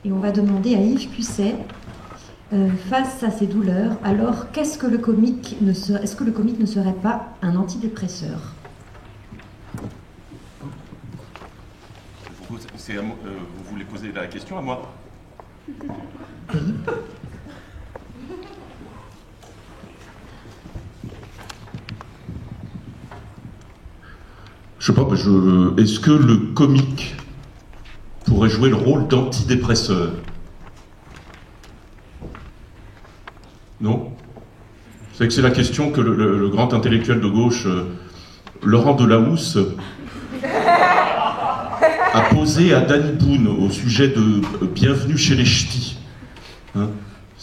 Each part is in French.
Et on va demander à Yves Cusset, face à ces douleurs, alors est-ce que le comique ne serait pas un antidépresseur? Vous voulez poser la question à moi? Oui. Je sais pas, est-ce que le comique pourrait jouer le rôle d'antidépresseur? Non? C'est que c'est la question que le grand intellectuel de gauche, Laurent Delahousse, a posée à Danny Boone au sujet de Bienvenue chez les Ch'tis. Hein,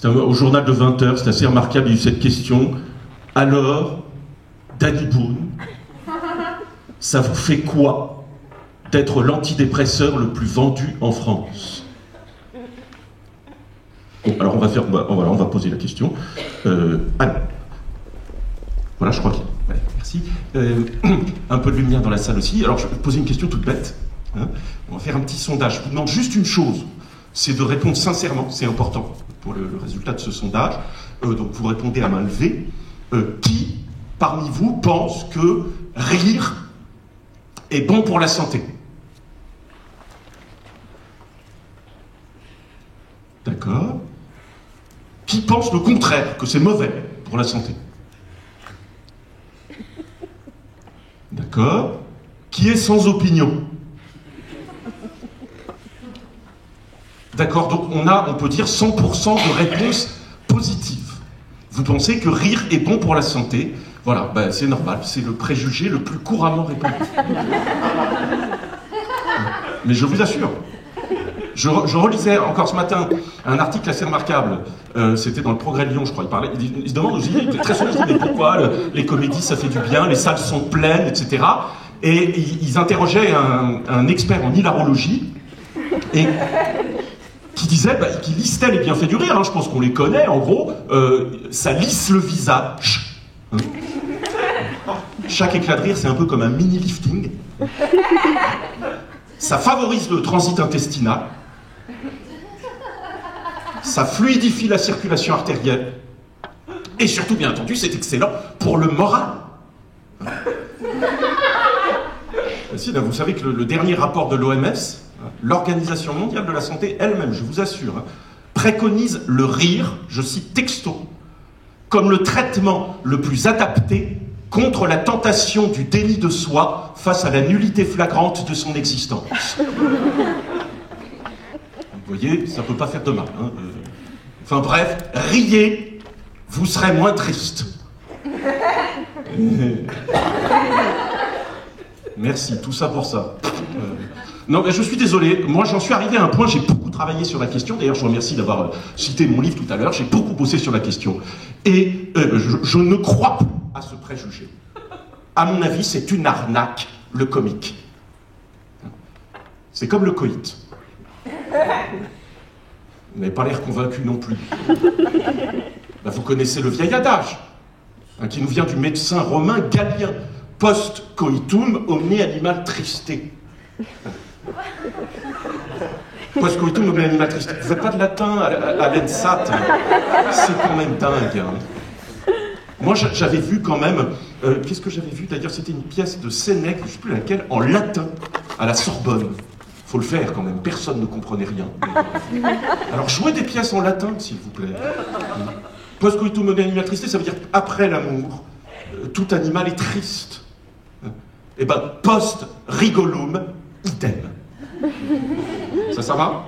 au journal de 20h, c'est assez remarquable, il y a eu cette question. Alors, Danny Boone, ça vous fait quoi d'être l'antidépresseur le plus vendu en France? Bon, alors on va poser la question. Alors, voilà, je crois que... Ouais, merci. Un peu de lumière dans la salle aussi. Alors, je vais poser une question toute bête. Hein. On va faire un petit sondage. Je vous demande juste une chose, c'est de répondre sincèrement, c'est important pour le résultat de ce sondage. Donc, vous répondez à main levée. Qui, parmi vous, pense que rire est bon pour la santé? D'accord. Qui pense le contraire, que c'est mauvais pour la santé? D'accord. Qui est sans opinion? D'accord, donc on peut dire 100% de réponses positives. Vous pensez que rire est bon pour la santé? Voilà, ben c'est normal, c'est le préjugé le plus couramment répandu. Mais je vous assure, je relisais encore ce matin un article assez remarquable, c'était dans le Progrès de Lyon, je crois, il se demande aussi, très souvent, mais pourquoi les comédies ça fait du bien, les salles sont pleines, etc. Et ils interrogeaient un expert en hilarologie, et qui disait, qui listait les bienfaits du rire, hein, je pense qu'on les connaît, en gros, ça lisse le visage. Hein. Chaque éclat de rire, c'est un peu comme un mini-lifting. Ça favorise le transit intestinal. Ça fluidifie la circulation artérielle. Et surtout, bien entendu, c'est excellent pour le moral. Vous savez que le dernier rapport de l'OMS, l'Organisation mondiale de la santé elle-même, je vous assure, préconise le rire, je cite texto, comme le traitement le plus adapté contre la tentation du déni de soi face à la nullité flagrante de son existence. Vous voyez, ça ne peut pas faire de mal. Hein. Enfin bref, riez, vous serez moins triste. Merci, tout ça pour ça. Non, mais je suis désolé, moi j'en suis arrivé à un point, j'ai beaucoup travaillé sur la question, d'ailleurs je vous remercie d'avoir cité mon livre tout à l'heure, j'ai beaucoup bossé sur la question. Et je ne crois plus à ce préjugé. À mon avis, c'est une arnaque, le comique. C'est comme le coït. Vous n'avez pas l'air convaincu non plus. Vous connaissez le vieil adage, qui nous vient du médecin romain Galien. Post coitum omne animal triste. Post coitum omne animal triste. Vous faites pas de latin à l'ENSAT. C'est quand même dingue. Hein. Moi, j'avais vu quand même... qu'est-ce que j'avais vu? D'ailleurs, c'était une pièce de Sénèque, je ne sais plus laquelle, en latin, à la Sorbonne. Faut le faire quand même, personne ne comprenait rien. Alors, jouez des pièces en latin, s'il vous plaît. Post coitum omne animal triste, ça veut dire après l'amour, tout animal est triste. Eh ben, post rigolum, idem. Ça va?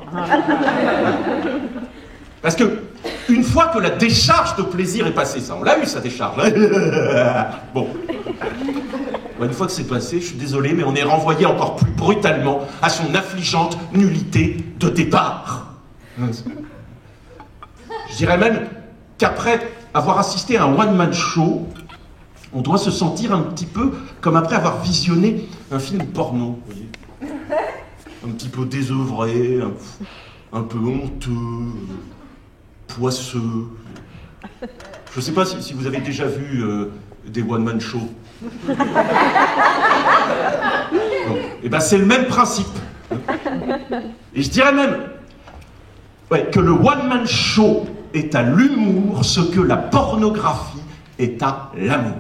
Parce que, une fois que la décharge de plaisir est passée, ça, on l'a eu, sa décharge. Bon. Une fois que c'est passé, je suis désolé, mais on est renvoyé encore plus brutalement à son affligeante nullité de départ. Je dirais même qu'après avoir assisté à un one-man show, on doit se sentir un petit peu comme après avoir visionné un film porno, vous voyez. Un petit peu désœuvré, un peu honteux, poisseux. Je ne sais pas si vous avez déjà vu des one-man shows. Bon. Eh ben c'est le même principe. Et je dirais même Ouais, que le one-man show est à l'humour ce que la pornographie est à l'amour.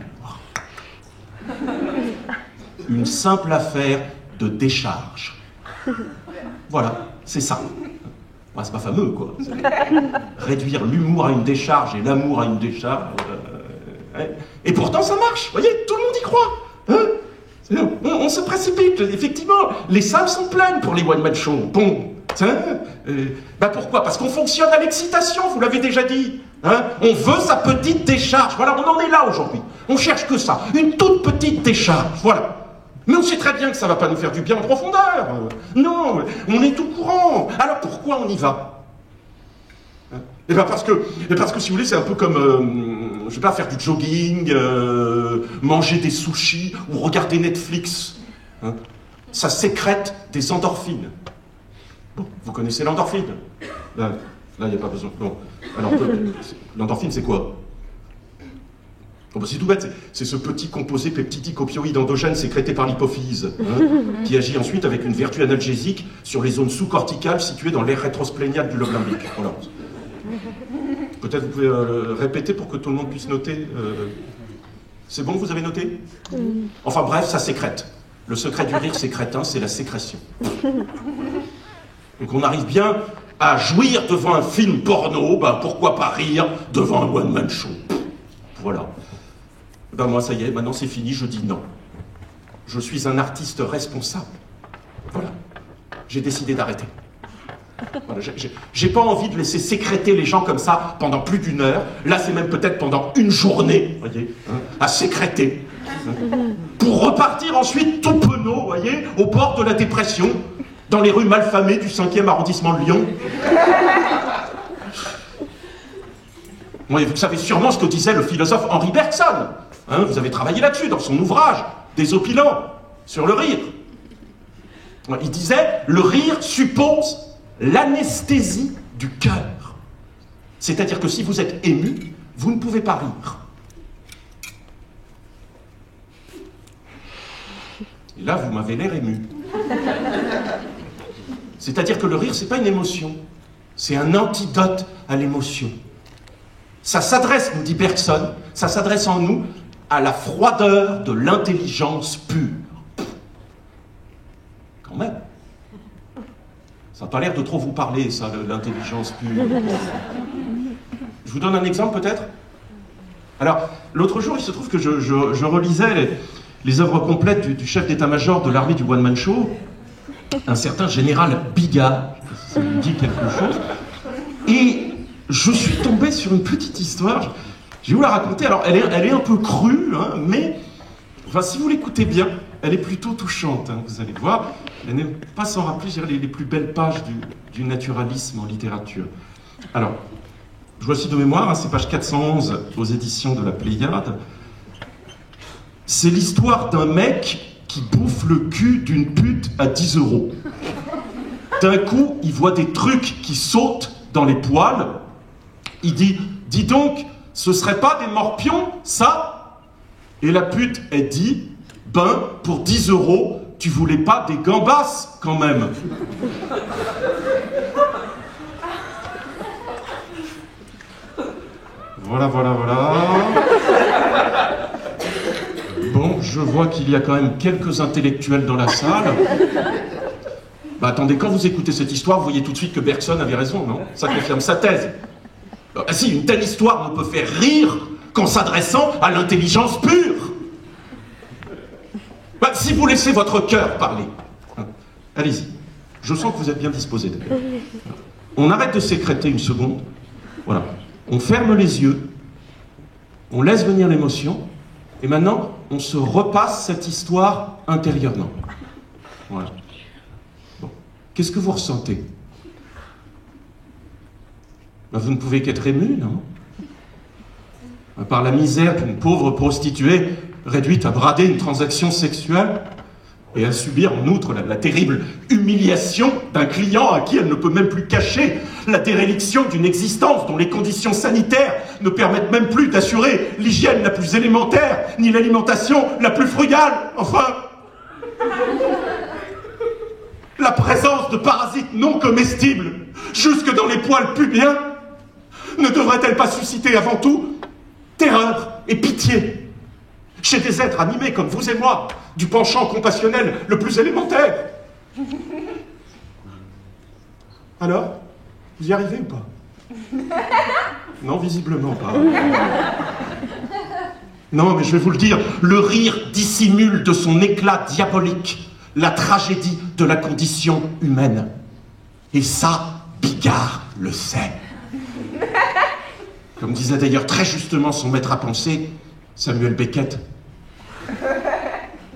Une simple affaire de décharge. Voilà, c'est ça. Ouais, c'est pas fameux, quoi. Réduire l'humour à une décharge et l'amour à une décharge. Et pourtant, ça marche. Vous voyez, tout le monde y croit. Hein, on se précipite. Effectivement, les salles sont pleines pour les one-man shows. Bon. Pourquoi? Parce qu'on fonctionne à l'excitation, vous l'avez déjà dit. Hein, on veut sa petite décharge. Voilà, on en est là aujourd'hui. On cherche que ça. Une toute petite décharge. Voilà. Mais on sait très bien que ça ne va pas nous faire du bien en profondeur. Non, on est tout courant. Alors pourquoi on y va? Parce que si vous voulez, c'est un peu comme, je ne sais pas, faire du jogging, manger des sushis ou regarder Netflix. Hein, ça sécrète des endorphines. Bon, vous connaissez l'endorphine? Là, il n'y a pas besoin. Bon. Alors, l'endorphine, c'est quoi? C'est tout bête, c'est ce petit composé peptidique opioïde endogène sécrété par l'hypophyse, hein, qui agit ensuite avec une vertu analgésique sur les zones sous-corticales situées dans l'aire rétrosplénial du lobe limbique. Voilà. Peut-être vous pouvez répéter pour que tout le monde puisse noter. C'est bon, vous avez noté? Enfin bref, ça sécrète. Le secret du rire sécrétin, c'est la sécrétion. Donc on arrive bien à jouir devant un film porno, pourquoi pas rire devant un one-man show? Voilà. Moi, ça y est, maintenant c'est fini, je dis non. Je suis un artiste responsable. Voilà. J'ai décidé d'arrêter. Voilà, j'ai pas envie de laisser sécréter les gens comme ça pendant plus d'1 heure. Là, c'est même peut-être pendant une journée, voyez, hein, à sécréter. Pour repartir ensuite tout penaud, voyez, au bord de la dépression, dans les rues malfamées du 5e arrondissement de Lyon. Vous savez sûrement ce que disait le philosophe Henri Bergson. Hein, vous avez travaillé là-dessus dans son ouvrage, Désopilant, sur le rire. Il disait, le rire suppose l'anesthésie du cœur. C'est-à-dire que si vous êtes ému, vous ne pouvez pas rire. Et là, vous m'avez l'air ému. C'est-à-dire que le rire, c'est pas une émotion. C'est un antidote à l'émotion. Ça s'adresse, nous dit Bergson, ça s'adresse en nous à la froideur de l'intelligence pure. Quand même. Ça n'a pas l'air de trop vous parler, ça, l'intelligence pure. Je vous donne un exemple, peut-être? Alors, l'autre jour, il se trouve que je relisais les œuvres complètes du chef d'état-major de l'armée du one-man show, un certain général Bigard, ça vous dit quelque chose, et je suis tombé sur une petite histoire, je vais vous la raconter. Alors elle est un peu crue, hein, mais enfin, si vous l'écoutez bien, elle est plutôt touchante, hein, vous allez voir. Elle n'est pas sans rappeler, je dirais, les plus belles pages du naturalisme en littérature. Alors, je vois ci de mémoire, hein, c'est page 411 aux éditions de la Pléiade. C'est l'histoire d'un mec qui bouffe le cul d'une pute à 10 €. D'un coup, il voit des trucs qui sautent dans les poils. Il dit, dis donc, ce serait pas des morpions, ça? Et la pute, elle dit, pour 10 €, tu voulais pas des gambas, quand même. Voilà. Bon, je vois qu'il y a quand même quelques intellectuels dans la salle. Attendez, quand vous écoutez cette histoire, vous voyez tout de suite que Bergson avait raison, non? Ça confirme sa thèse. Si, une telle histoire ne peut faire rire qu'en s'adressant à l'intelligence pure. Si vous laissez votre cœur parler, allez-y. Je sens que vous êtes bien disposé. On arrête de sécréter une seconde. Voilà. On ferme les yeux. On laisse venir l'émotion. Et maintenant, on se repasse cette histoire intérieurement. Voilà. Bon. Qu'est-ce que vous ressentez? Vous ne pouvez qu'être ému, non? Par la misère d'une pauvre prostituée réduite à brader une transaction sexuelle et à subir en outre la terrible humiliation d'un client à qui elle ne peut même plus cacher la déréliction d'une existence dont les conditions sanitaires ne permettent même plus d'assurer l'hygiène la plus élémentaire, ni l'alimentation la plus frugale, enfin... La présence de parasites non comestibles jusque dans les poils pubiens, ne devrait-elle pas susciter avant tout terreur et pitié chez des êtres animés comme vous et moi, du penchant compassionnel le plus élémentaire? Alors, vous y arrivez ou pas? Non, visiblement pas. Non, mais je vais vous le dire, le rire dissimule de son éclat diabolique la tragédie de la condition humaine. Et ça, Bigard le sait. Comme disait d'ailleurs très justement son maître à penser, Samuel Beckett,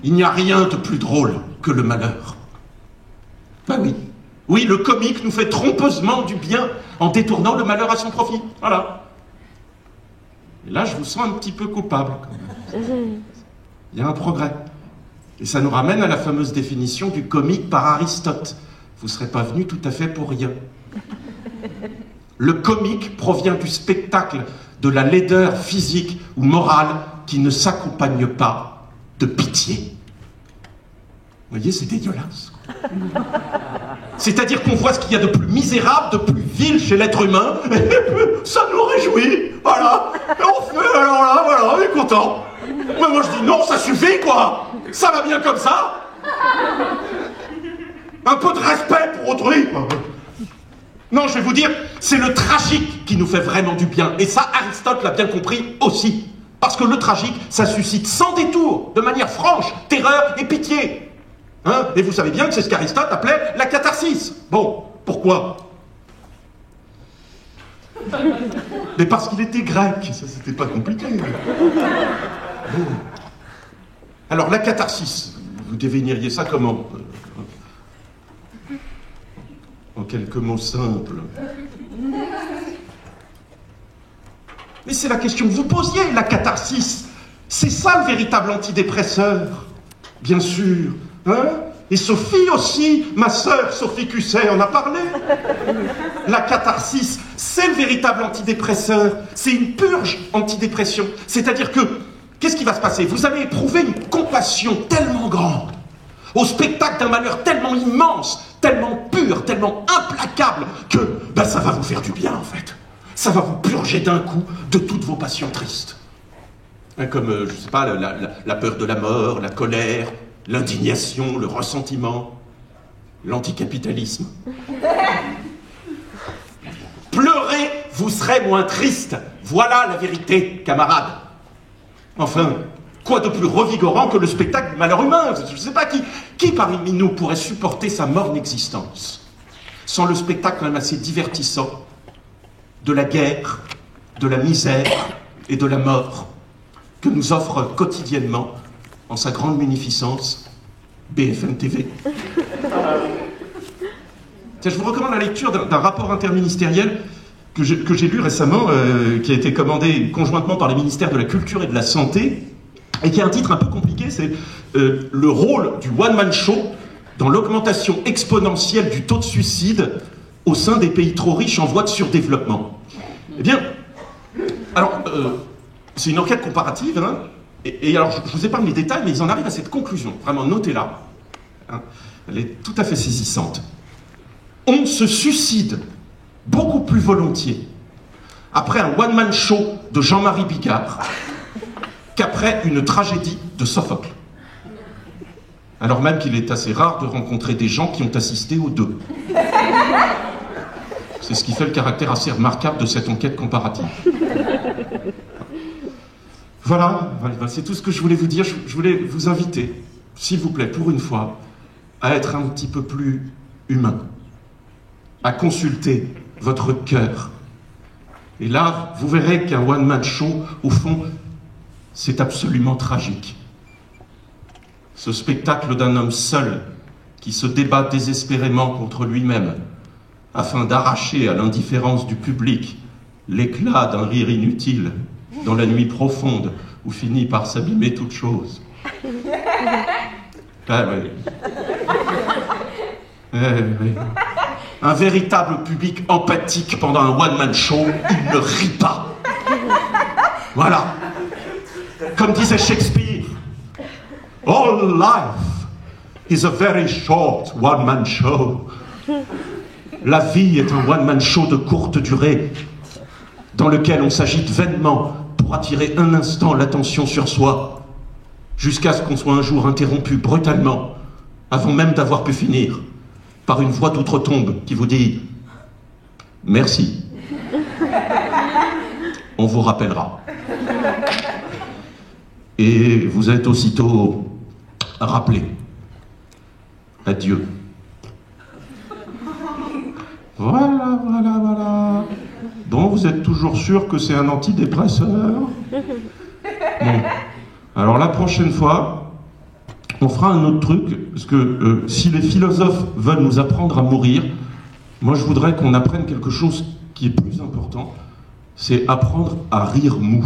il n'y a rien de plus drôle que le malheur. Ben oui. Oui, le comique nous fait trompeusement du bien en détournant le malheur à son profit. Voilà. Et là, je vous sens un petit peu coupable. Quand même. Il y a un progrès. Et ça nous ramène à la fameuse définition du comique par Aristote. Vous ne serez pas venu tout à fait pour rien. Le comique provient du spectacle de la laideur physique ou morale qui ne s'accompagne pas de pitié. Vous voyez, c'est dégueulasse. C'est-à-dire qu'on voit ce qu'il y a de plus misérable, de plus vil chez l'être humain, et ça nous réjouit, voilà. Et on fait, alors là, voilà, on est content. Mais moi je dis non, ça suffit, quoi. Ça va bien comme ça. Un peu de respect pour autrui. Non, je vais vous dire, c'est le tragique qui nous fait vraiment du bien. Et ça, Aristote l'a bien compris aussi. Parce que le tragique, ça suscite sans détour, de manière franche, terreur et pitié. Hein? Et vous savez bien que c'est ce qu'Aristote appelait la catharsis. Bon, pourquoi? Mais parce qu'il était grec, ça c'était pas compliqué. Bon. Alors la catharsis, vous définiriez ça comment? En quelques mots simples. Mais c'est la question que vous posiez, la catharsis. C'est ça le véritable antidépresseur, bien sûr. Hein? Et Sophie aussi, ma sœur Sophie Cusset en a parlé. La catharsis, c'est le véritable antidépresseur. C'est une purge antidépression. C'est-à-dire que, qu'est-ce qui va se passer? Vous allez éprouver une compassion tellement grande, au spectacle d'un malheur tellement immense, tellement pur, tellement implacable, que ben, ça va vous faire du bien en fait. Ça va vous purger d'un coup de toutes vos passions tristes. Hein, comme, je sais pas, la peur de la mort, la colère, l'indignation, le ressentiment, l'anticapitalisme. Pleurez, vous serez moins triste. Voilà la vérité, camarades. Enfin, quoi de plus revigorant que le spectacle du malheur humain? Je ne sais pas qui parmi nous pourrait supporter sa morne existence sans le spectacle même assez divertissant de la guerre, de la misère et de la mort que nous offre quotidiennement en sa grande munificence BFM TV. Tiens, je vous recommande la lecture d'un rapport interministériel que j'ai lu récemment, qui a été commandé conjointement par les ministères de la Culture et de la Santé, et qui a un titre un peu compliqué, c'est le rôle du one-man show dans l'augmentation exponentielle du taux de suicide au sein des pays trop riches en voie de surdéveloppement. Eh bien, alors, c'est une enquête comparative, hein, et alors je vous épargne les détails, mais ils en arrivent à cette conclusion, vraiment, notez-la, hein, elle est tout à fait saisissante. On se suicide beaucoup plus volontiers après un one-man show de Jean-Marie Bigard qu'après une tragédie de Sophocle. Alors même qu'il est assez rare de rencontrer des gens qui ont assisté aux deux. C'est ce qui fait le caractère assez remarquable de cette enquête comparative. Voilà, c'est tout ce que je voulais vous dire. Je voulais vous inviter, s'il vous plaît, pour une fois, à être un petit peu plus humain, à consulter votre cœur. Et là, vous verrez qu'un one-man show, au fond, c'est absolument tragique. Ce spectacle d'un homme seul qui se débat désespérément contre lui-même afin d'arracher à l'indifférence du public l'éclat d'un rire inutile dans la nuit profonde où finit par s'abîmer toute chose. Ah oui. Oui. Un véritable public empathique pendant un one-man show, il ne rit pas. Voilà. Comme disait Shakespeare, all life is a very short one-man show. La vie est un one-man show de courte durée, dans lequel on s'agite vainement pour attirer un instant l'attention sur soi, jusqu'à ce qu'on soit un jour interrompu brutalement, avant même d'avoir pu finir, par une voix d'outre-tombe qui vous dit « Merci. On vous rappellera. » Et vous êtes aussitôt rappelé. Adieu. Voilà, voilà, voilà. Bon, vous êtes toujours sûr que c'est un antidépresseur? Bon. Alors la prochaine fois, on fera un autre truc, parce que si les philosophes veulent nous apprendre à mourir, moi je voudrais qu'on apprenne quelque chose qui est plus important, c'est apprendre à rire mou.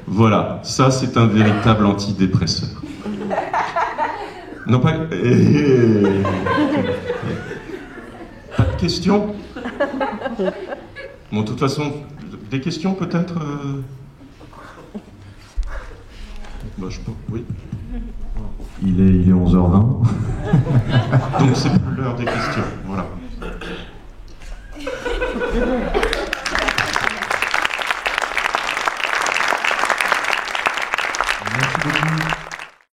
Voilà, ça c'est un véritable antidépresseur. Non pas... Pas de questions? Bon, de toute façon, des questions peut-être Bah, je peux... Oui. Il est 11h20. Donc c'est plus l'heure des questions, voilà.